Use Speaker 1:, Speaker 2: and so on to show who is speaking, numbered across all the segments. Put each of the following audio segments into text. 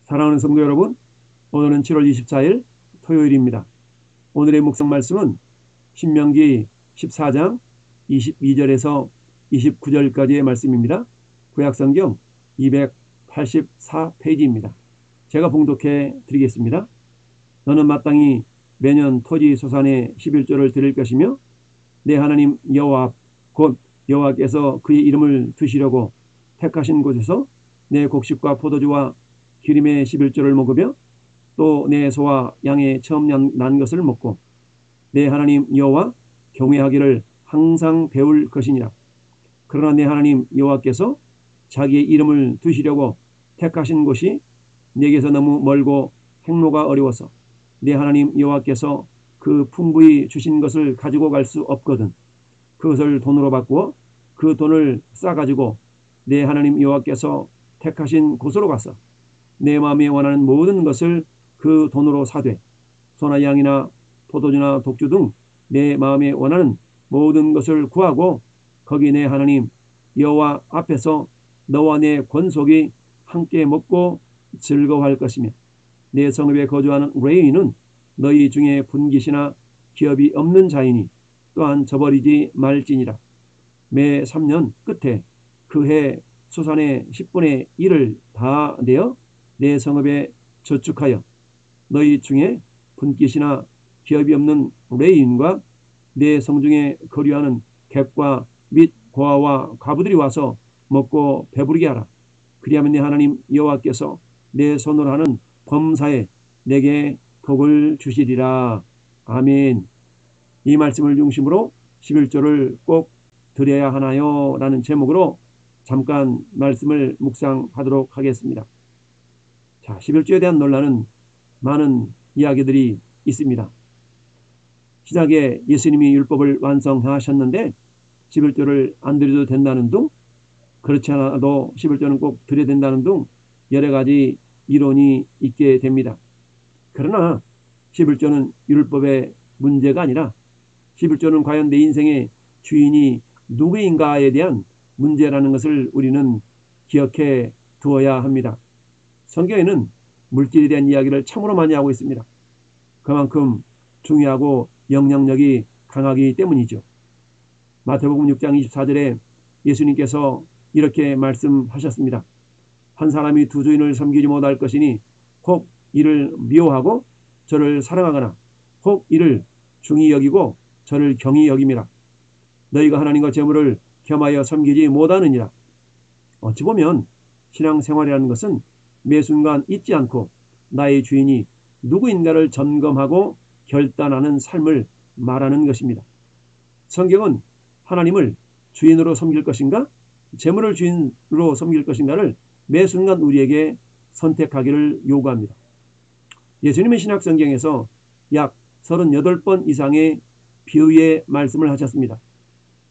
Speaker 1: 사랑하는 성도 여러분, 오늘은 7월 24일 토요일입니다. 오늘의 묵상 말씀은 신명기 14장 22절에서 29절까지의 말씀입니다. 구약성경 284페이지입니다. 제가 봉독해 드리겠습니다. 너는 마땅히 매년 토지 소산의 11조를 드릴 것이며 내 하나님 여호와 곧 여호와께서 그의 이름을 두시려고 택하신 곳에서 내 곡식과 포도주와 기름의 11조를 먹으며 또 내 소와 양의 처음 난 것을 먹고 내 하나님 여호와 경외하기를 항상 배울 것이니라. 그러나 내 하나님 여호와께서 자기의 이름을 두시려고 택하신 곳이 내게서 너무 멀고 행로가 어려워서 내 하나님 여호와께서 그 풍부히 주신 것을 가지고 갈 수 없거든 그것을 돈으로 바꾸어 그 돈을 싸가지고 내 하나님 여호와께서 택하신 곳으로 가서 내 마음에 원하는 모든 것을 그 돈으로 사되 소나 양이나 포도주나 독주 등 내 마음에 원하는 모든 것을 구하고 거기 내 하나님 여호와 앞에서 너와 내 권속이 함께 먹고 즐거워할 것이며 내 성읍에 거주하는 레위인은 너희 중에 분깃이나 기업이 없는 자이니 또한 저버리지 말지니라. 매 3년 끝에 그 해 소산의 10분의 1을 다 내어 내 성읍에 저축하여 너희 중에 분깃이나 기업이 없는 레위인과 내 성중에 거류하는 객과 및 고아와 과부들이 와서 먹고 배부르게 하라. 그리하면 내 하나님 여호와께서 내 손으로 하는 범사에 내게 복을 주시리라. 아멘. 이 말씀을 중심으로 11조를 꼭 드려야 하나요? 라는 제목으로 잠깐 말씀을 묵상하도록 하겠습니다. 자, 11조에 대한 논란은 많은 이야기들이 있습니다. 시작에 예수님이 율법을 완성하셨는데 11조를 안 드려도 된다는 등, 그렇지 않아도 11조는 꼭 드려야 된다는 등 여러 가지 이론이 있게 됩니다. 그러나 11조는 율법의 문제가 아니라 11조는 과연 내 인생의 주인이 누구인가에 대한 문제라는 것을 우리는 기억해 두어야 합니다. 성경에는 물질에 대한 이야기를 참으로 많이 하고 있습니다. 그만큼 중요하고 영향력이 강하기 때문이죠. 마태복음 6장 24절에 예수님께서 이렇게 말씀하셨습니다. 한 사람이 두 주인을 섬기지 못할 것이니 혹 이를 미워하고 저를 사랑하거나 혹 이를 중히 여기고 저를 경히 여김이라. 너희가 하나님과 재물을 겸하여 섬기지 못하느니라. 어찌 보면 신앙생활이라는 것은 매 순간 잊지 않고 나의 주인이 누구인가를 점검하고 결단하는 삶을 말하는 것입니다. 성경은 하나님을 주인으로 섬길 것인가 재물을 주인으로 섬길 것인가를 매 순간 우리에게 선택하기를 요구합니다. 예수님의 신약 성경에서 약 38번 이상의 비유의 말씀을 하셨습니다.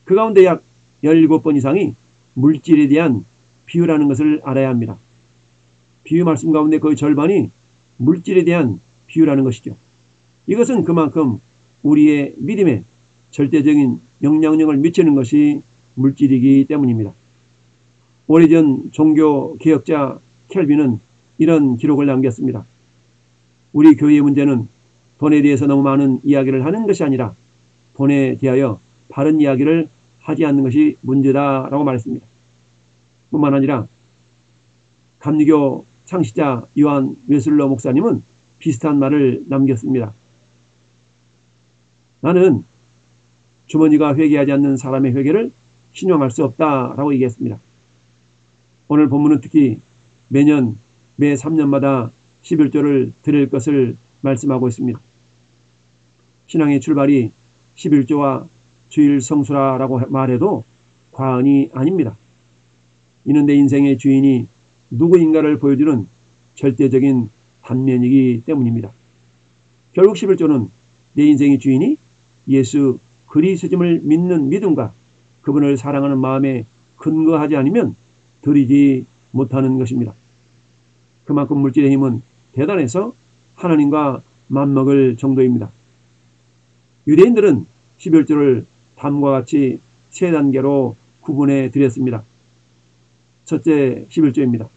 Speaker 1: 그 가운데 약 17번 이상이 물질에 대한 비유라는 것을 알아야 합니다. 비유 말씀 가운데 거의 절반이 물질에 대한 비유라는 것이죠. 이것은 그만큼 우리의 믿음에 절대적인 영향력을 미치는 것이 물질이기 때문입니다. 오래전 종교 개혁자 켈빈은 이런 기록을 남겼습니다. 우리 교회의 문제는 돈에 대해서 너무 많은 이야기를 하는 것이 아니라 돈에 대하여 바른 이야기를 하지 않는 것이 문제다라고 말했습니다. 뿐만 아니라 감리교 창시자 요한 웨슬러 목사님은 비슷한 말을 남겼습니다. 나는 주머니가 회개하지 않는 사람의 회개를 신용할 수 없다라고 얘기했습니다. 오늘 본문은 특히 매년 매 3년마다 11조를 드릴 것을 말씀하고 있습니다. 신앙의 출발이 11조와 주일 성수라고 말해도 과언이 아닙니다. 이는 내 인생의 주인이 누구인가를 보여주는 절대적인 단면이기 때문입니다. 결국 11조는 내 인생의 주인이 예수 그리스도임을 믿는 믿음과 그분을 사랑하는 마음에 근거하지 않으면 드리지 못하는 것입니다. 그만큼 물질의 힘은 대단해서 하나님과 맞먹을 정도입니다. 유대인들은 11조를 다음과 같이 세 단계로 구분해 드렸습니다. 첫째 11조입니다.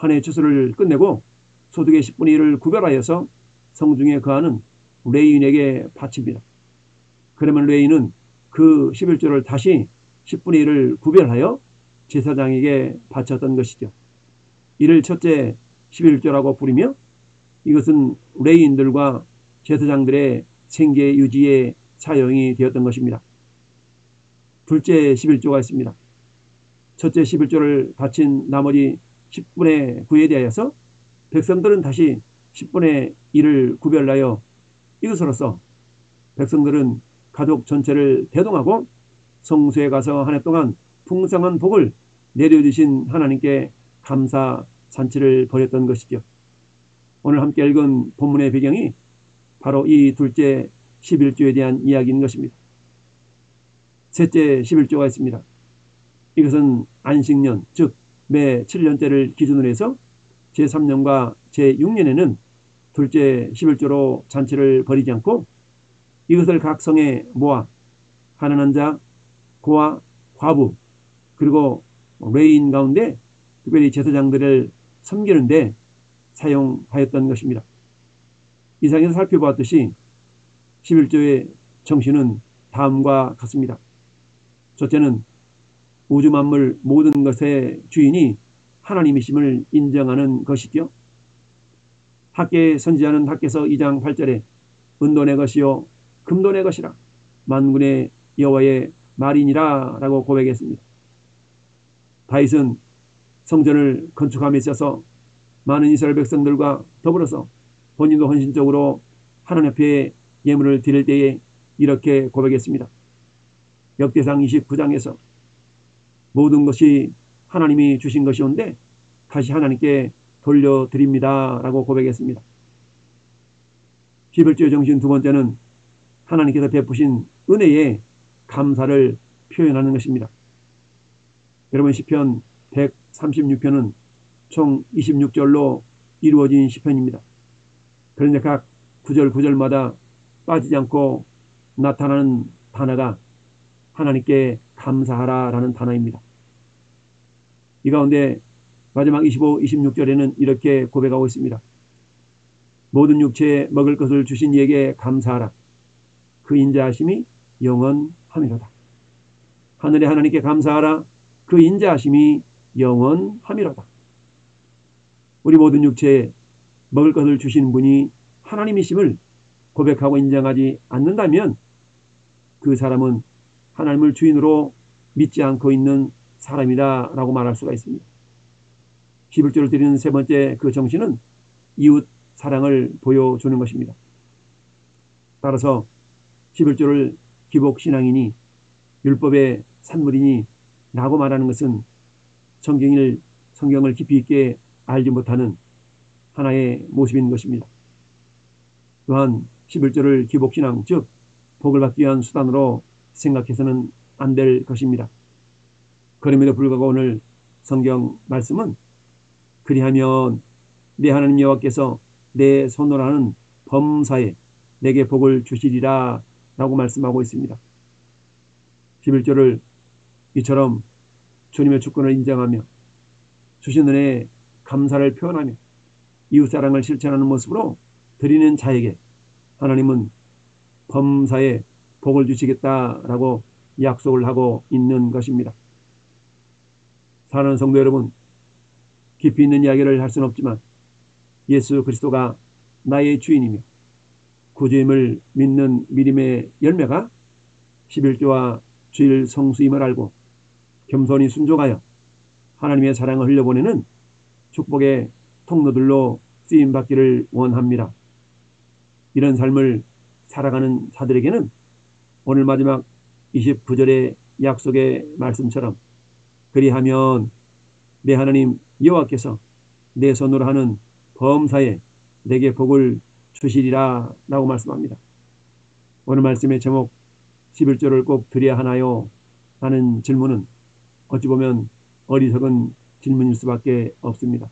Speaker 1: 한 해 추수를 끝내고 소득의 10분의 1을 구별하여서 성중에 거하는 레위인에게 바칩니다. 그러면 레위인은 그 11조를 다시 10분의 1을 구별하여 제사장에게 바쳤던 것이죠. 이를 첫째 11조라고 부르며 이것은 레위인들과 제사장들의 생계 유지에 사용이 되었던 것입니다. 둘째 11조가 있습니다. 첫째 11조를 바친 나머지 10분의 9에 대하여서 백성들은 다시 10분의 1을 구별하여 이것으로써 백성들은 가족 전체를 대동하고 성소에 가서 한 해 동안 풍성한 복을 내려주신 하나님께 감사 잔치를 벌였던 것이죠. 오늘 함께 읽은 본문의 배경이 바로 이 둘째 11조에 대한 이야기인 것입니다. 셋째 11조가 있습니다. 이것은 안식년, 즉 매 7년째를 기준으로 해서 제3년과 제6년에는 둘째 11조로 잔치를 벌이지 않고 이것을 각 성에 모아 가난한 자, 고아, 과부, 그리고 레위인 가운데 특별히 제사장들을 섬기는데 사용하였던 것입니다. 이상에서 살펴보았듯이 11조의 정신은 다음과 같습니다. 첫째는 우주 만물 모든 것의 주인이 하나님이심을 인정하는 것이죠. 학계 선지자는 학계서 2장 8절에 은도 내 것이요 금도 내 것이라 만군의 여호와의 말이니라 라고 고백했습니다. 다윗은 성전을 건축함에 있어서 많은 이스라엘 백성들과 더불어서 본인도 헌신적으로 하나님 앞에 예물을 드릴 때에 이렇게 고백했습니다. 역대상 29장에서 모든 것이 하나님이 주신 것이온데 다시 하나님께 돌려드립니다 라고 고백했습니다. 11조의 정신 두 번째는 하나님께서 베푸신 은혜에 감사를 표현하는 것입니다. 여러분 시편 136편은 총 26절로 이루어진 시편입니다. 그런데 각 구절 구절마다 빠지지 않고 나타나는 단어가 하나님께 감사하라 라는 단어입니다. 이 가운데 마지막 25, 26절에는 이렇게 고백하고 있습니다. 모든 육체에 먹을 것을 주신 이에게 감사하라. 그 인자하심이 영원함이로다. 하늘의 하나님께 감사하라. 그 인자하심이 영원함이로다. 우리 모든 육체에 먹을 것을 주신 분이 하나님이심을 고백하고 인정하지 않는다면 그 사람은 하나님을 주인으로 믿지 않고 있는 사람이다 라고 말할 수가 있습니다. 11조를 드리는 세 번째 그 정신은 이웃 사랑을 보여주는 것입니다. 따라서 11조를 기복신앙이니 율법의 산물이니 라고 말하는 것은 성경을 깊이 있게 알지 못하는 하나의 모습인 것입니다. 또한 11조를 기복신앙 즉 복을 받기 위한 수단으로 생각해서는 안 될 것입니다. 그럼에도 불구하고 오늘 성경 말씀은 그리하면 내 하나님 여호와께서 내 손으로 하는 범사에 내게 복을 주시리라 라고 말씀하고 있습니다. 11조를 이처럼 주님의 주권을 인정하며 주신 은혜에 감사를 표현하며 이웃사랑을 실천하는 모습으로 드리는 자에게 하나님은 범사에 복을 주시겠다라고 약속을 하고 있는 것입니다. 사랑하는 성도 여러분, 깊이 있는 이야기를 할 수는 없지만 예수 그리스도가 나의 주인이며 구주임을 믿는 믿음의 열매가 11조와 주일 성수임을 알고 겸손히 순종하여 하나님의 사랑을 흘려보내는 축복의 통로들로 쓰임받기를 원합니다. 이런 삶을 살아가는 자들에게는 오늘 마지막 29절의 약속의 말씀처럼 그리하면 내 하나님 여호와께서 내 손으로 하는 범사에 내게 복을 주시리라 라고 말씀합니다. 오늘 말씀의 제목 11조를 꼭 드려야 하나요? 라는 질문은 어찌 보면 어리석은 질문일 수밖에 없습니다.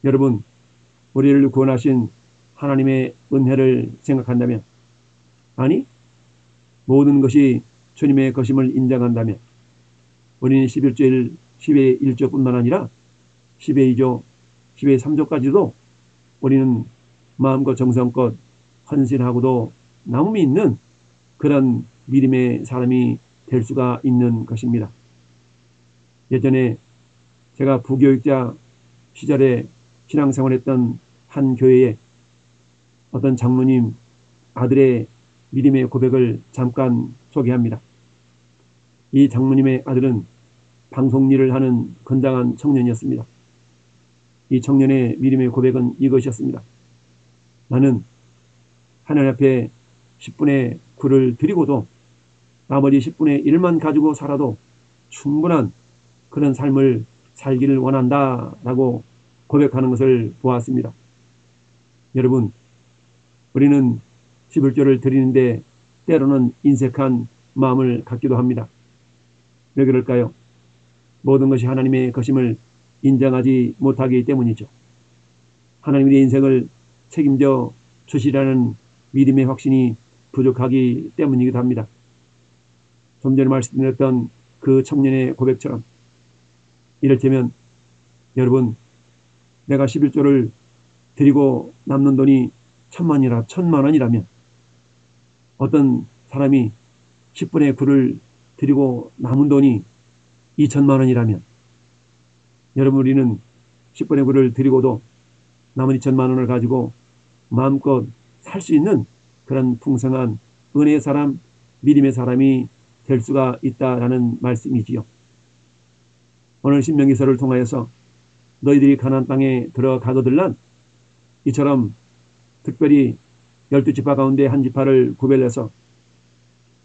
Speaker 1: 여러분, 우리를 구원하신 하나님의 은혜를 생각한다면, 아니 모든 것이 주님의 것임을 인정한다면 우리는 11조의 10의 1조뿐만 아니라 10의 2조, 10의 3조까지도 우리는 마음껏 정성껏 헌신하고도 남음이 있는 그런 믿음의 사람이 될 수가 있는 것입니다. 예전에 제가 부교육자 시절에 신앙생활했던 한 교회에 어떤 장로님 아들의 믿음의 고백을 잠깐 소개합니다. 이 장로님의 아들은 방송 일을 하는 건장한 청년이었습니다. 이 청년의 믿음의 고백은 이것이었습니다. 나는 하나님 앞에 10분의 9를 드리고도 나머지 10분의 1만 가지고 살아도 충분한 그런 삶을 살기를 원한다 라고 고백하는 것을 보았습니다. 여러분, 우리는 11조를 드리는데 때로는 인색한 마음을 갖기도 합니다. 왜 그럴까요? 모든 것이 하나님의 것임을 인정하지 못하기 때문이죠. 하나님의 인생을 책임져 주시라는 믿음의 확신이 부족하기 때문이기도 합니다. 좀 전에 말씀드렸던 그 청년의 고백처럼 이를테면 여러분, 내가 11조를 드리고 남는 돈이 1,000만 원이라면 어떤 사람이 10분의 9를 드리고 남은 돈이 2,000만 원이라면 여러분, 우리는 10분의 9를 드리고도 남은 2,000만 원을 가지고 마음껏 살 수 있는 그런 풍성한 은혜의 사람, 믿음의 사람이 될 수가 있다라는 말씀이지요. 오늘 신명기서를 통하여서 너희들이 가나안 땅에 들어가거들란 이처럼 특별히 12지파 가운데 한 지파를 구별해서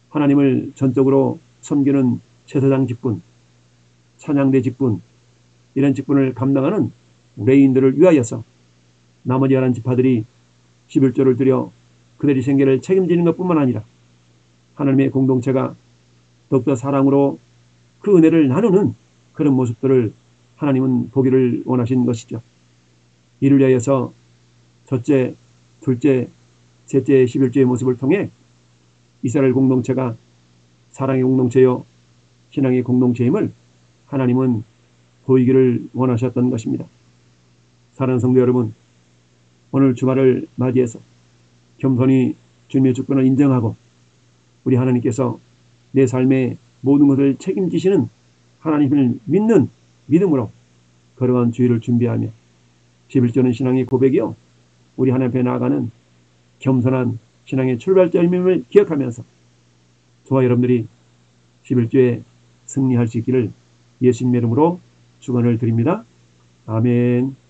Speaker 1: 하나님을 전적으로 섬기는 제사장 직분, 찬양대 직분, 이런 직분을 감당하는 레위인들을 위하여서 나머지 11지파들이 11조를 드려 그들의 생계를 책임지는 것뿐만 아니라 하나님의 공동체가 더욱더 사랑으로 그 은혜를 나누는 그런 모습들을 하나님은 보기를 원하신 것이죠. 이를 위하여서 첫째, 둘째, 셋째 11조의 모습을 통해 이스라엘 공동체가 사랑의 공동체요 신앙의 공동체임을 하나님은 보이기를 원하셨던 것입니다. 사랑하는 성도 여러분, 오늘 주말을 맞이해서 겸손히 주님의 주권을 인정하고 우리 하나님께서 내 삶의 모든 것을 책임지시는 하나님을 믿는 믿음으로 걸어간 주일을 준비하며 11조는 신앙의 고백이요 우리 하나님 앞에 나아가는 겸손한 신앙의 출발점임을 기억하면서 저와 여러분들이 11조에 승리할 수 있기를 예수님의 이름으로 축원을 드립니다. 아멘.